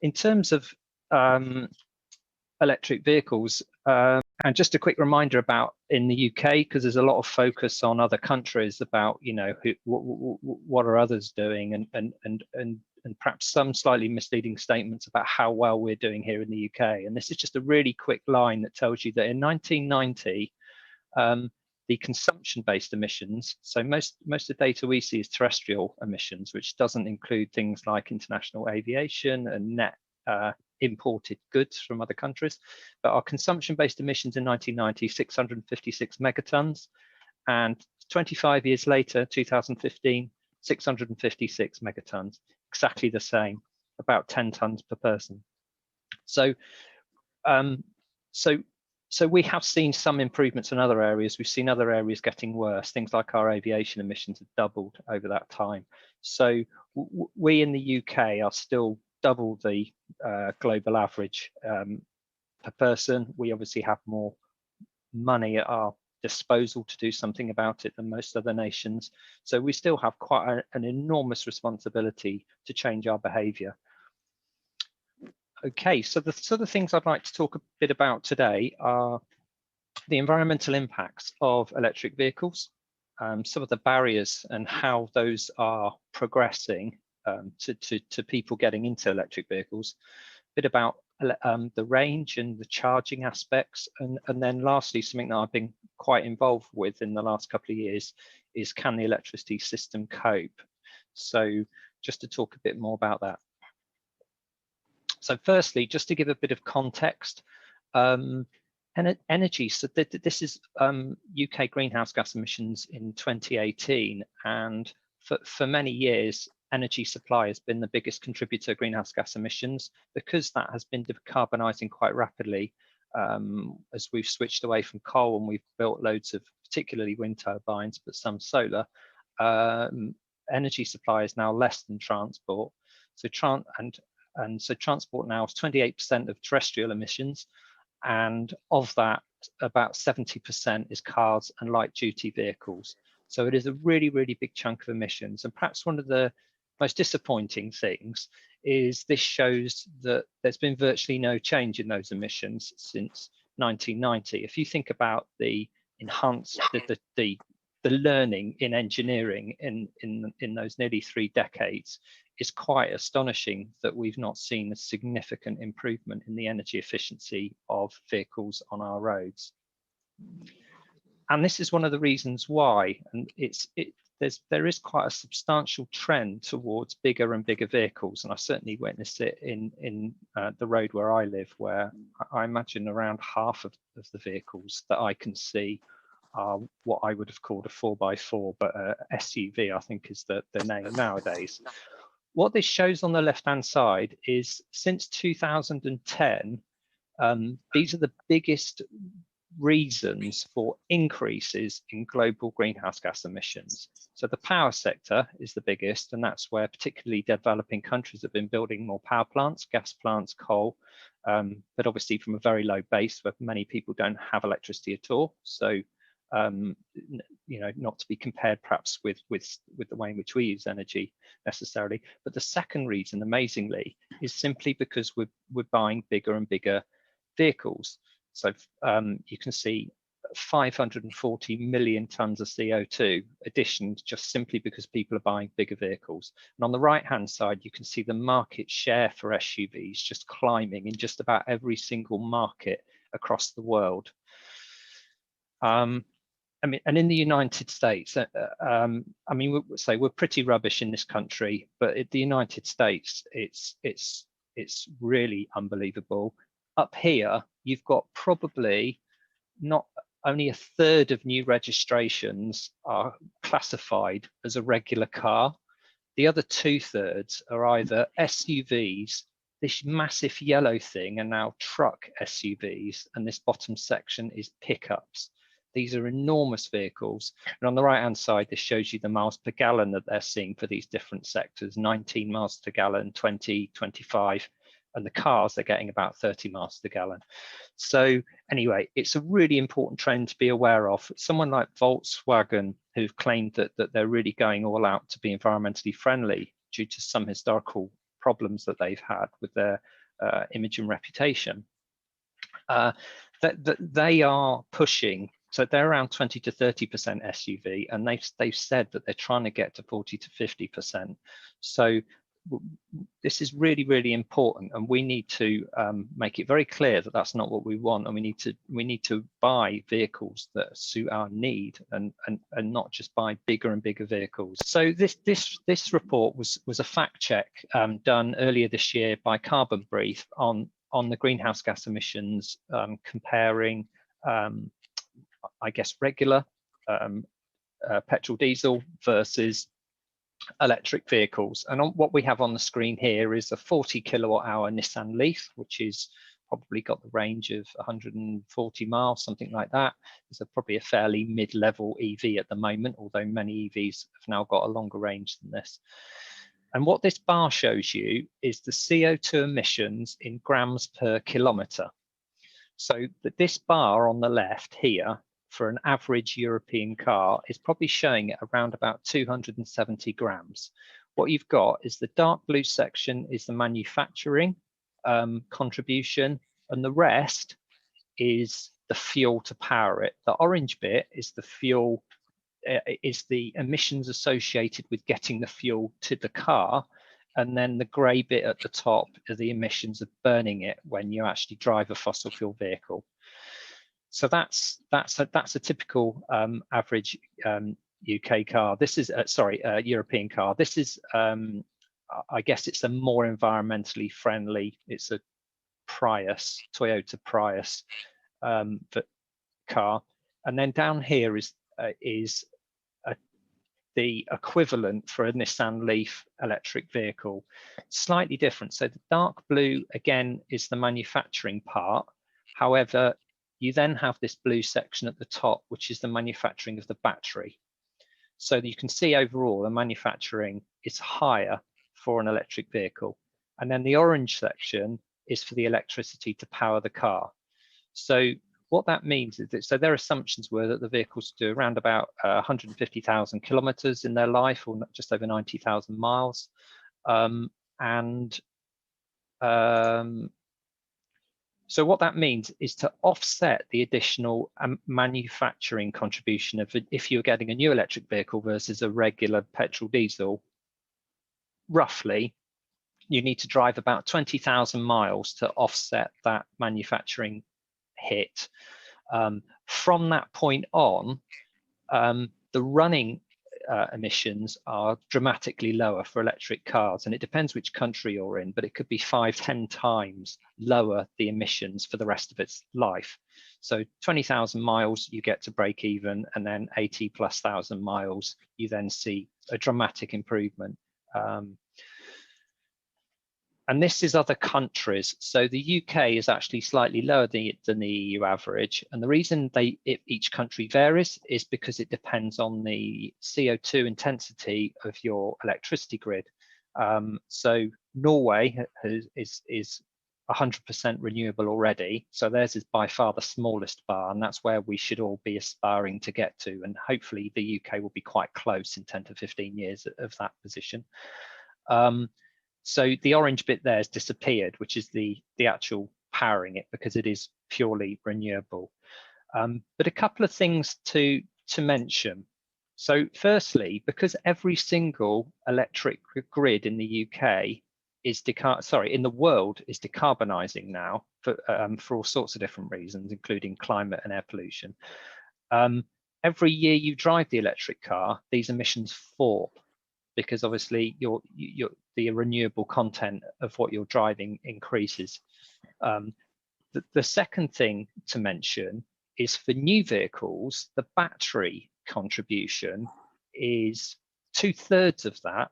in terms of electric vehicles, and just a quick reminder about in the UK, because there's a lot of focus on other countries about, you know, what are others doing, and perhaps some slightly misleading statements about how well we're doing here in the UK. And this is just a really quick line that tells you that in 1990, the consumption-based emissions, so most of the data we see is terrestrial emissions, which doesn't include things like international aviation and net imported goods from other countries. But our consumption-based emissions in 1990, 656 megatons, and 25 years later, 2015, 656 megatons, exactly the same, about 10 tons per person. So, so we have seen some improvements in other areas. We've seen other areas getting worse. Things like our aviation emissions have doubled over that time. So we in the UK are still double the global average per person. We obviously have more money at our disposal to do something about it than most other nations. So we still have quite an enormous responsibility to change our behaviour. Okay, so the sort of things I'd like to talk a bit about today are the environmental impacts of electric vehicles, some of the barriers and how those are progressing to people getting into electric vehicles, a bit about the range and the charging aspects, and then lastly, something that I've been quite involved with in the last couple of years is, can the electricity system cope? So just to talk a bit more about that. So firstly, just to give a bit of context, energy, so this is UK greenhouse gas emissions in 2018, and for many years, energy supply has been the biggest contributor to greenhouse gas emissions, because that has been decarbonising quite rapidly as we've switched away from coal and we've built loads of particularly wind turbines, but some solar. Energy supply is now less than transport. So so transport now is 28% of terrestrial emissions, and of that, about 70% is cars and light duty vehicles. So it is a really, really big chunk of emissions. And perhaps one of the most disappointing things is this shows that there's been virtually no change in those emissions since 1990. If you think about the enhanced, the learning in engineering in those nearly 3 decades, it's quite astonishing that we've not seen a significant improvement in the energy efficiency of vehicles on our roads. And this is one of the reasons why, and there is quite a substantial trend towards bigger and bigger vehicles, and I certainly witnessed it in the road where I live, where I imagine around half of the vehicles that I can see are what I would have called a 4x4, but SUV, I think, is the name nowadays. What this shows on the left-hand side is since 2010, these are the biggest reasons for increases in global greenhouse gas emissions. So the power sector is the biggest, and that's where particularly developing countries have been building more power plants, gas plants, coal, but obviously from a very low base where many people don't have electricity at all. So you know, not to be compared perhaps with the way in which we use energy necessarily. But the second reason, amazingly, is simply because we're buying bigger and bigger vehicles. So you can see 540 million tons of CO2 additions just simply because people are buying bigger vehicles. And on the right hand side, you can see the market share for SUVs just climbing in just about every single market across the world. I mean, and in the United States, I mean, we're pretty rubbish in this country, but in the United States, it's really unbelievable. Up here, you've got probably not only 1/3 of new registrations are classified as a regular car. The other 2/3 are either SUVs, this massive yellow thing, and now truck SUVs, and this bottom section is pickups. These are enormous vehicles. And on the right-hand side, this shows you the miles per gallon that they're seeing for these different sectors, 19 miles per gallon, 20, 25, and the cars, they're getting about 30 miles per gallon. So anyway, it's a really important trend to be aware of. Someone like Volkswagen, who've claimed that they're really going all out to be environmentally friendly due to some historical problems that they've had with their image and reputation. That they are pushing, so they're around 20 to 30% SUV, and they've said that they're trying to get to 40 to 50%. So this is really, really important, and we need to make it very clear that that's not what we want, and we need to buy vehicles that suit our need, and not just buy bigger and bigger vehicles. So this report was a fact check done earlier this year by Carbon Brief on the greenhouse gas emissions, comparing I guess regular petrol diesel versus electric vehicles. And what we have on the screen here is a 40 kilowatt hour Nissan Leaf, which is probably got the range of 140 miles, something like that. It's probably a fairly mid-level EV at the moment, although many EVs have now got a longer range than this. And what this bar shows you is the CO2 emissions in grams per kilometre. So this bar on the left here for an average European car is probably showing it around about 270 grams. What you've got is the dark blue section is the manufacturing contribution, and the rest is the fuel to power it. The orange bit is the fuel, is the emissions associated with getting the fuel to the car, and then the grey bit at the top are the emissions of burning it when you actually drive a fossil fuel vehicle. So that's a typical average UK car. This is European car. This is I guess it's a more environmentally friendly. It's a Prius, Toyota Prius car, and then down here is the equivalent for a Nissan Leaf electric vehicle. Slightly different. So the dark blue again is the manufacturing part. However, you then have this blue section at the top, which is the manufacturing of the battery. So you can see overall the manufacturing is higher for an electric vehicle. And then the orange section is for the electricity to power the car. So what that means is that, so their assumptions were that the vehicles do around about 150,000 kilometers in their life, or just over 90,000 miles. So what that means is to offset the additional manufacturing contribution of if you're getting a new electric vehicle versus a regular petrol diesel, roughly, you need to drive about 20,000 miles to offset that manufacturing hit. From that point on, the running emissions are dramatically lower for electric cars, and it depends which country you're in, but it could be 5-10 times lower the emissions for the rest of its life. So 20,000 miles you get to break even, and then 80,000+ miles you then see a dramatic improvement. And this is other countries. So the UK is actually slightly lower than the EU average. And the reason each country varies is because it depends on the CO2 intensity of your electricity grid. So Norway is 100% renewable already. So theirs is by far the smallest bar, and that's where we should all be aspiring to get to. And hopefully the UK will be quite close in 10 to 15 years of that position. So the orange bit there has disappeared, which is the actual powering it, because it is purely renewable. But a couple of things to mention. So firstly, because every single electric grid in the UK is in the world is decarbonising now for all sorts of different reasons, including climate and air pollution. Every year you drive the electric car, these emissions fall, because obviously the renewable content of what you're driving increases. The second thing to mention is for new vehicles, the battery contribution is 2/3 of that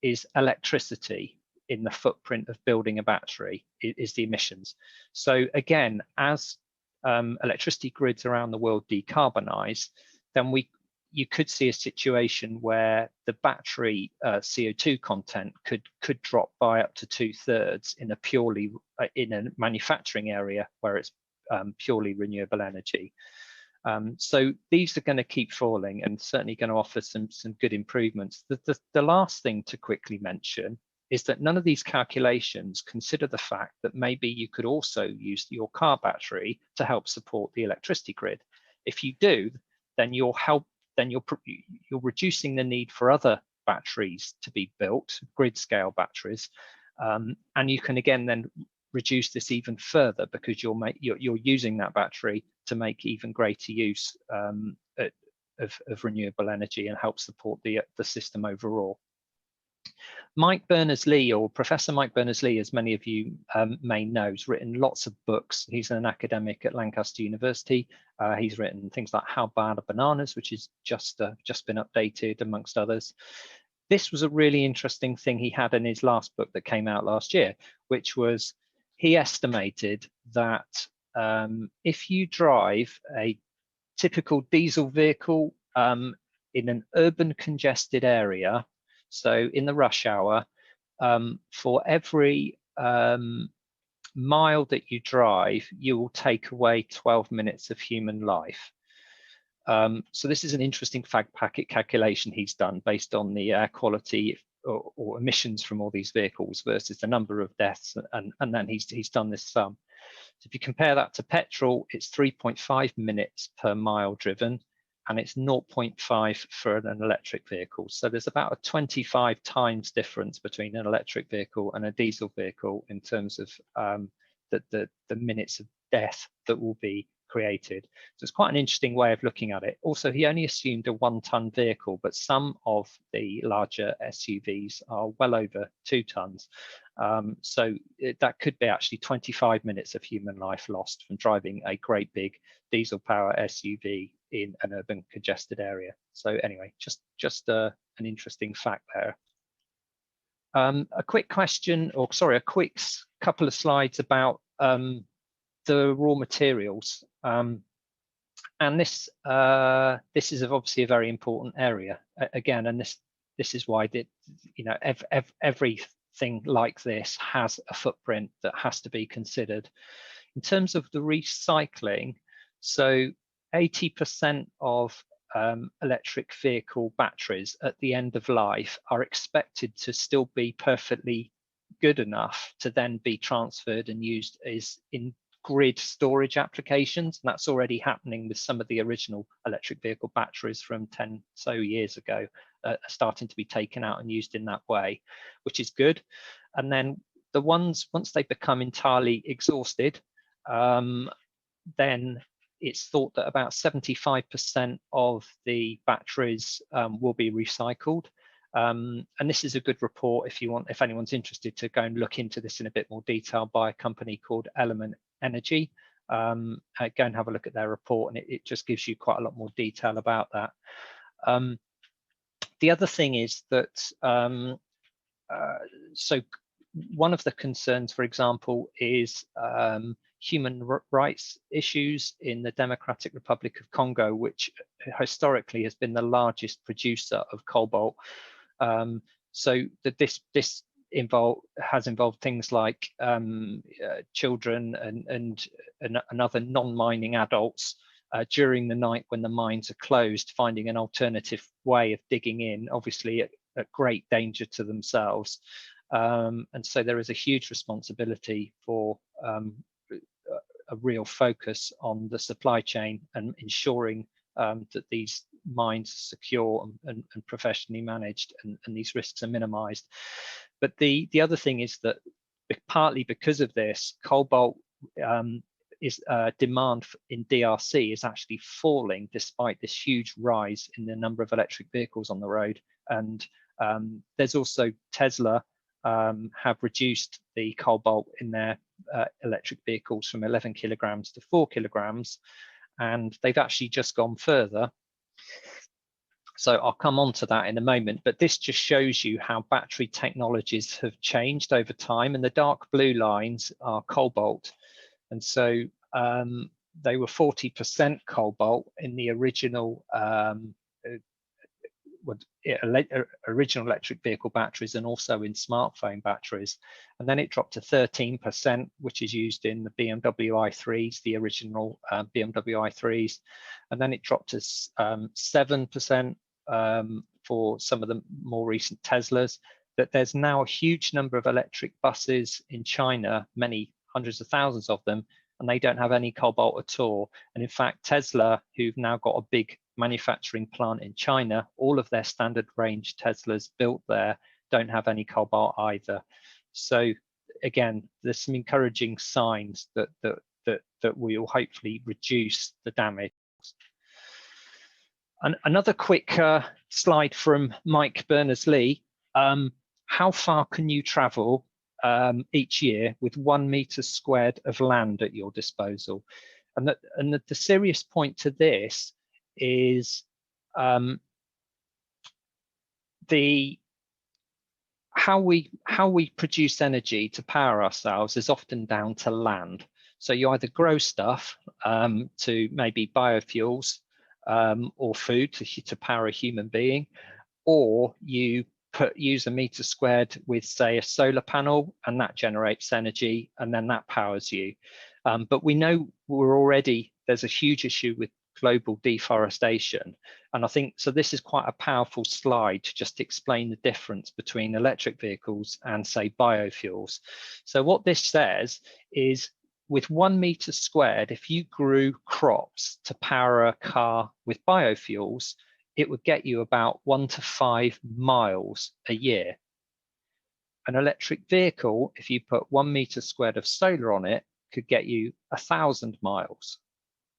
is electricity in the footprint of building a battery, is the emissions. So again, as electricity grids around the world decarbonize, then you could see a situation where the battery CO2 content could drop by up to 2/3 in a manufacturing area where it's purely renewable energy. So these are going to keep falling, and certainly going to offer some good improvements. The last thing to quickly mention is that none of these calculations consider the fact that maybe you could also use your car battery to help support the electricity grid. If you do, then you're reducing the need for other batteries to be built, grid scale batteries, and you can again then reduce this even further, because you're using that battery to make even greater use of renewable energy and help support the system overall. Mike Berners-Lee, or Professor Mike Berners-Lee, as many of you may know, has written lots of books. He's an academic at Lancaster University. He's written things like How Bad Are Bananas, which is just been updated, amongst others. This was a really interesting thing he had in his last book that came out last year, which was he estimated that if you drive a typical diesel vehicle in an urban congested area, so in the rush hour, for every mile that you drive, you will take away 12 minutes of human life. So this is an interesting fact packet calculation he's done based on the air quality or emissions from all these vehicles versus the number of deaths, and then he's done this sum. So if you compare that to petrol, it's 3.5 minutes per mile driven, and it's 0.5 for an electric vehicle. So there's about a 25 times difference between an electric vehicle and a diesel vehicle in terms of the minutes of death that will be created. So it's quite an interesting way of looking at it. Also, he only assumed a 1-ton vehicle, but some of the larger SUVs are well over 2 tons. So that could be actually 25 minutes of human life lost from driving a great big diesel power SUV in an urban congested area. So anyway, just an interesting fact there. A quick question, or sorry, a quick couple of slides about the raw materials, and this is obviously a very important area again, and this is why everything like this has a footprint that has to be considered in terms of the recycling. So 80% of electric vehicle batteries at the end of life are expected to still be perfectly good enough to then be transferred and used as in grid storage applications, and that's already happening with some of the original electric vehicle batteries from 10 so years ago, are starting to be taken out and used in that way, which is good. And then the ones, once they become entirely exhausted, then it's thought that about 75% of the batteries will be recycled. And this is a good report if anyone's interested to go and look into this in a bit more detail, by a company called Element Energy. Go and have a look at their report, and it just gives you quite a lot more detail about that. The other thing is that so one of the concerns, for example, is human rights issues in the Democratic Republic of Congo, which historically has been the largest producer of cobalt. So that this has involved things like children and other non-mining adults during the night when the mines are closed, finding an alternative way of digging in, obviously at great danger to themselves. And so there is a huge responsibility for a real focus on the supply chain and ensuring that these mines are secure and professionally managed, and these risks are minimized. But the other thing is that partly because of this, cobalt demand in DRC is actually falling despite this huge rise in the number of electric vehicles on the road. And there's also Tesla have reduced the cobalt in their electric vehicles from 11 kilograms to 4 kilograms, and they've actually just gone further. So I'll come on to that in a moment, but this just shows you how battery technologies have changed over time, and the dark blue lines are cobalt. And so they were 40% cobalt in the original original electric vehicle batteries, and also in smartphone batteries. And then it dropped to 13%, which is used in the BMW i3s, the original BMW i3s. And then it dropped to 7% for some of the more recent Teslas. that there's now a huge number of electric buses in China, many hundreds of thousands of them, and they don't have any cobalt at all. And in fact, Tesla, who've now got a big manufacturing plant in China, all of their standard range Teslas built there don't have any cobalt either. So again, there's some encouraging signs that we will hopefully reduce the damage. And another quick slide from Mike Berners-Lee. How far can you travel each year with 1 meter squared of land at your disposal? And the serious point to this is how we produce energy to power ourselves is often down to land. So you either grow stuff to maybe biofuels or food to power a human being, or you use a meter squared with, say, a solar panel, and that generates energy, and then that powers you. But we know there's a huge issue with global deforestation, and I think so this is quite a powerful slide to just explain the difference between electric vehicles and, say, biofuels. So what this says is, with 1 meter squared, if you grew crops to power a car with biofuels, it would get you about 1 to 5 miles a year. An electric vehicle, if you put 1 meter squared of solar on it, could get you 1,000 miles.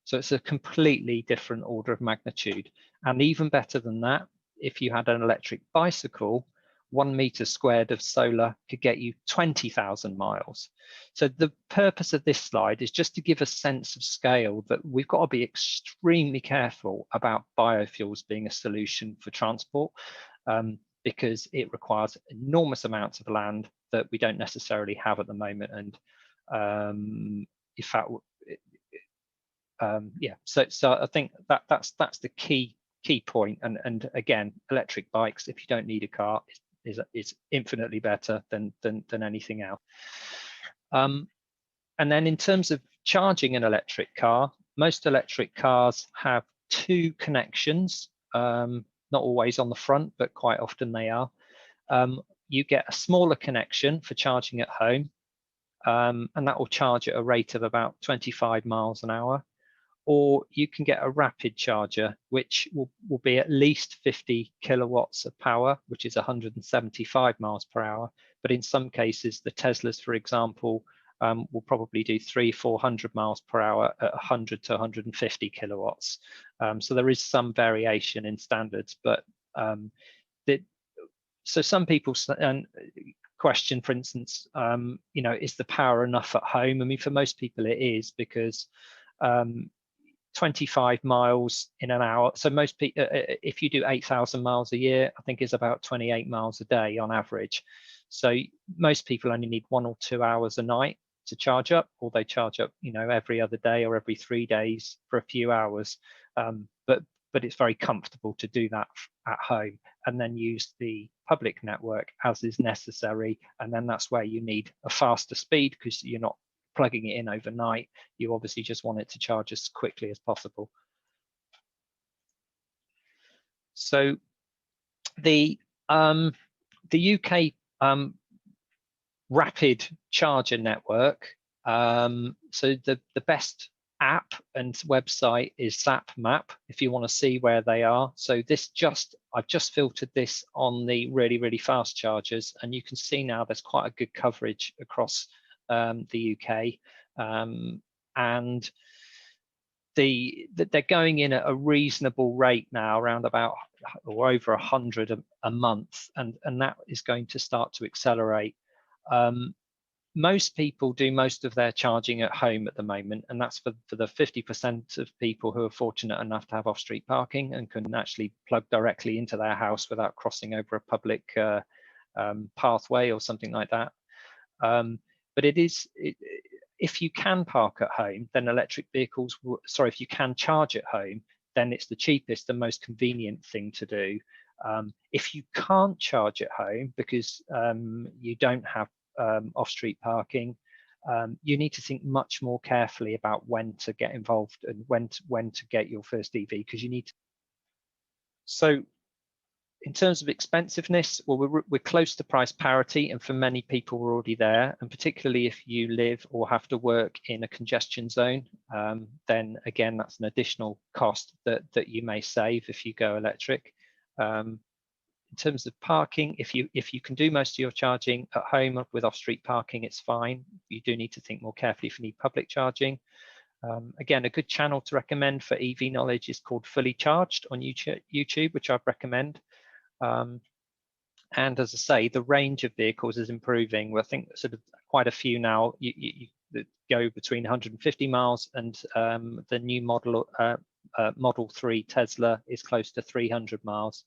So it's a completely different order of magnitude. And even better than that, if you had an electric bicycle, 1 meter squared of solar could get you 20,000 miles. So the purpose of this slide is just to give a sense of scale that we've got to be extremely careful about biofuels being a solution for transport, because it requires enormous amounts of land that we don't necessarily have at the moment. And in fact, yeah, so I think that's the key point. And again, electric bikes, if you don't need a car, is infinitely better than anything else. And then in terms of charging an electric car, most electric cars have 2 connections, not always on the front, but quite often they are. You get a smaller connection for charging at home, and that will charge at a rate of about 25 miles an hour. Or you can get a rapid charger, which will be at least 50 kilowatts of power, which is 175 miles per hour. But in some cases, the Teslas, for example, will probably do 300-400 miles per hour at 100 to 150 kilowatts. So there is some variation in standards, but so some people question, for instance, is the power enough at home? I mean, for most people it is, because 25 miles in an hour. So most people, if you do 8,000 miles a year, I think is about 28 miles a day on average. So most people only need 1 or 2 hours a night to charge up, or they charge up, every other day or every 3 days for a few hours. But it's very comfortable to do that at home, and then use the public network as is necessary. And then that's where you need a faster speed, because you're not plugging it in overnight. You obviously just want it to charge as quickly as possible. So the UK rapid charger network, so the best app and website is ZapMap if you want to see where they are. So I've just filtered this on the really fast chargers, and you can see now there's quite a good coverage across the UK, and they're going in at a reasonable rate now, around about or over 100 a month, and that is going to start to accelerate. Most people do most of their charging at home at the moment, and that's for the 50% of people who are fortunate enough to have off-street parking and can actually plug directly into their house without crossing over a public pathway or something like that. But if you can park at home, then electric vehicles, if you can charge at home, then it's the cheapest and most convenient thing to do. If you can't charge at home because you don't have off-street parking, you need to think much more carefully about when to get involved and when to get your first EV, because you need to. So In terms of expensiveness, well, we're close to price parity, and for many people we're already there, and particularly if you live or have to work in a congestion zone, then again that's an additional cost that you may save if you go electric. In terms of parking, if you can do most of your charging at home with off-street parking, it's fine. You do need to think more carefully if you need public charging. Again, a good channel to recommend for EV knowledge is called Fully Charged on YouTube, which I'd recommend. And as I say, the range of vehicles is improving. I think sort of quite a few now you go between 150 miles, and the new Model 3 Tesla is close to 300 miles.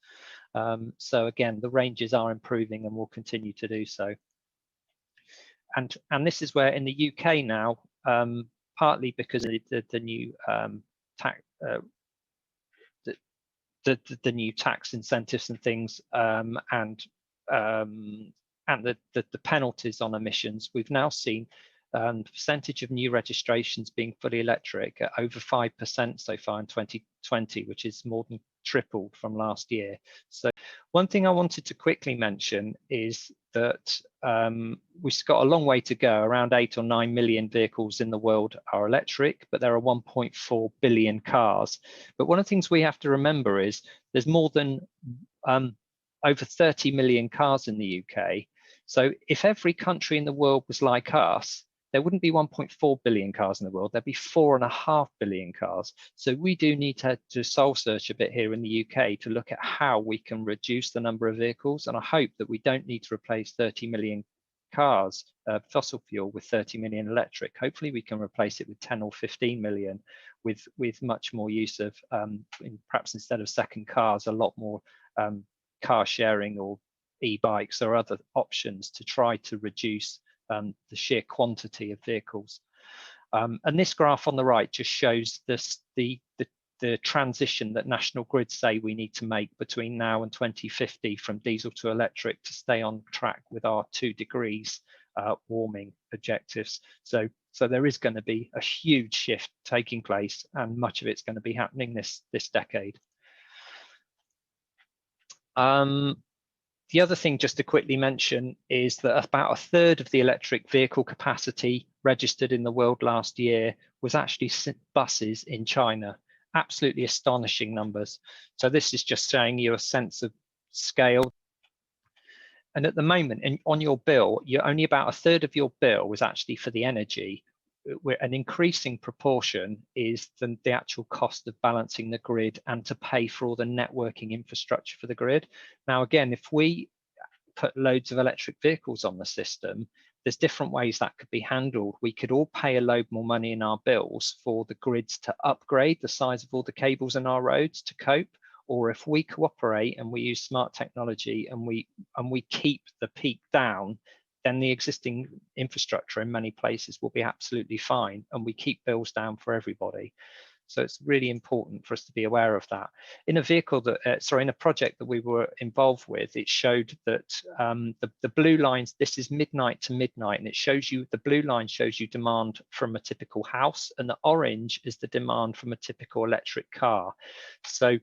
So again, the ranges are improving and will continue to do so. And this is where in the UK now, partly because of the new tax the new tax incentives and things, and the penalties on emissions, we've now seen the percentage of new registrations being fully electric at over 5% so far in 2020, which is more than tripled from last year. So one thing I wanted to quickly mention is that we've got a long way to go. Around 8 or 9 million vehicles in the world are electric, but there are 1.4 billion cars. But one of the things we have to remember is there's more than over 30 million cars in the UK. So if every country in the world was like us, there wouldn't be 1.4 billion cars in the world, there'd be 4.5 billion cars. So we do need to soul search a bit here in the UK to look at how we can reduce the number of vehicles. And I hope that we don't need to replace 30 million cars, fossil fuel, with 30 million electric. Hopefully we can replace it with 10 or 15 million with much more use of, perhaps instead of second cars, a lot more car sharing or e-bikes or other options to try to reduce the sheer quantity of vehicles. And this graph on the right just shows the transition that national grids say we need to make between now and 2050 from diesel to electric to stay on track with our 2 degrees warming objectives. So there is going to be a huge shift taking place, and much of it's going to be happening this decade. The other thing just to quickly mention is that about a third of the electric vehicle capacity registered in the world last year was actually buses in China. Absolutely astonishing numbers. So this is just showing you a sense of scale. And at the moment, on your bill, you're only about a third of your bill was actually for the energy. Where an increasing proportion is the actual cost of balancing the grid and to pay for all the networking infrastructure for the grid. Now, again, if we put loads of electric vehicles on the system, there's different ways that could be handled. We could all pay a load more money in our bills for the grids to upgrade the size of all the cables in our roads to cope. Or if we cooperate and we use smart technology and we keep the peak down, then the existing infrastructure in many places will be absolutely fine, and we keep bills down for everybody. So it's really important for us to be aware of that. In a vehicle that, in a project that we were involved with, it showed that the blue lines, this is midnight to midnight, and it shows you, the blue line shows you demand from a typical house, and the orange is the demand from a typical electric car. So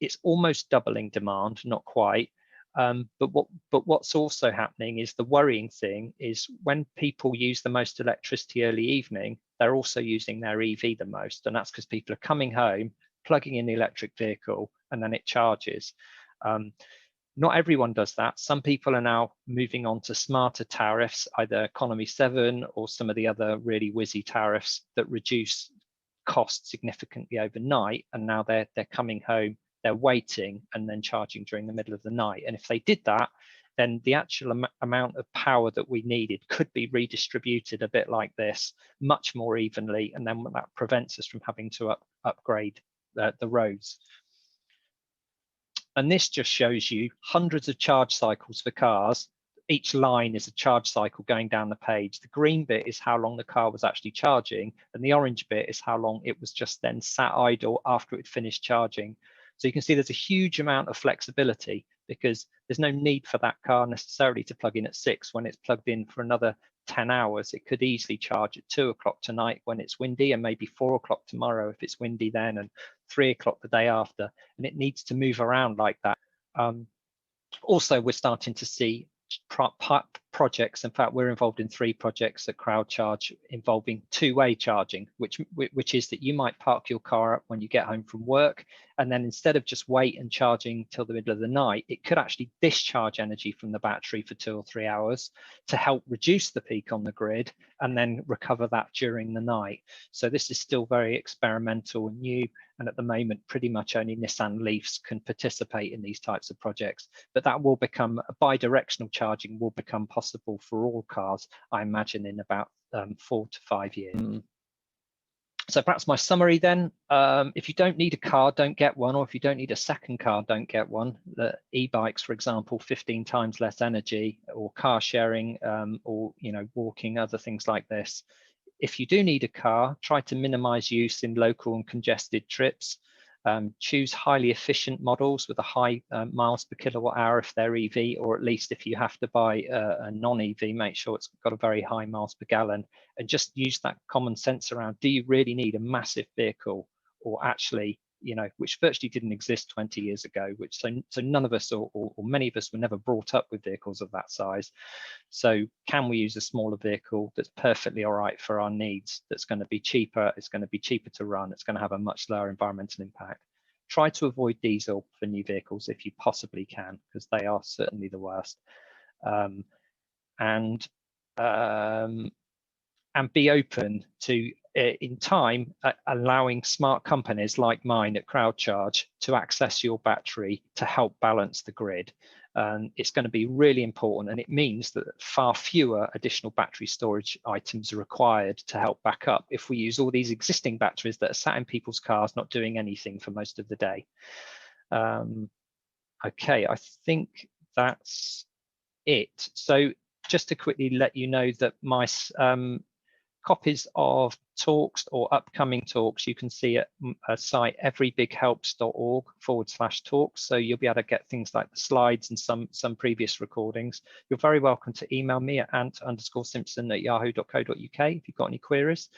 it's almost doubling demand, not quite. But what's also happening is, the worrying thing is, when people use the most electricity early evening, they're also using their EV the most, and that's because people are coming home, plugging in the electric vehicle, and then it charges. Not everyone does that. Some people are now moving on to smarter tariffs, either Economy 7 or some of the other really whizzy tariffs that reduce costs significantly overnight, and now they're coming home, they're waiting and then charging during the middle of the night. And if they did that, then the actual amount of power that we needed could be redistributed a bit like this, much more evenly, and then that prevents us from having to upgrade the roads. And this just shows you hundreds of charge cycles for cars. Each line is a charge cycle going down the page. The green bit is how long the car was actually charging, and the orange bit is how long it was just then sat idle after it finished charging. So you can see there's a huge amount of flexibility, because there's no need for that car necessarily to plug in at 6 when it's plugged in for another 10 hours. It could easily charge at 2 o'clock tonight when it's windy, and maybe 4 o'clock tomorrow if it's windy then, and 3 o'clock the day after. And it needs to move around like that. Also, we're starting to see projects. In fact, we're involved in 3 projects at CrowdCharge involving two-way charging, which is that you might park your car up when you get home from work, and then instead of just wait and charging till the middle of the night, it could actually discharge energy from the battery for 2 or 3 hours to help reduce the peak on the grid, and then recover that during the night. So this is still very experimental and new, and at the moment pretty much only Nissan Leafs can participate in these types of projects, but that will become, bi-directional charging will become possible for all cars, I imagine, in about 4 to 5 years. So perhaps my summary then, if you don't need a car, don't get one, or if you don't need a second car, don't get one. The e-bikes, for example, 15 times less energy, or car sharing, or walking, other things like this. If you do need a car, try to minimize use in local and congested trips. Choose highly efficient models with a high miles per kilowatt hour if they're EV, or at least if you have to buy a non-EV, make sure it's got a very high miles per gallon, and just use that common sense around, do you really need a massive vehicle, or actually, which virtually didn't exist 20 years ago, which so none of us, or many of us, were never brought up with vehicles of that size. So can we use a smaller vehicle that's perfectly all right for our needs, that's going to be cheaper, it's going to be cheaper to run, it's going to have a much lower environmental impact? Try to avoid diesel for new vehicles if you possibly can, because they are certainly the worst. And be open to, in time, allowing smart companies like mine at CrowdCharge to access your battery to help balance the grid. It's going to be really important, and it means that far fewer additional battery storage items are required to help back up if we use all these existing batteries that are sat in people's cars not doing anything for most of the day. Okay, I think that's it. So just to quickly let you know that my copies of talks or upcoming talks you can see at a site everybighelps.org/talks. So you'll be able to get things like the slides and some previous recordings. You're very welcome to email me at ant_simpson@yahoo.co.uk if you've got any queries.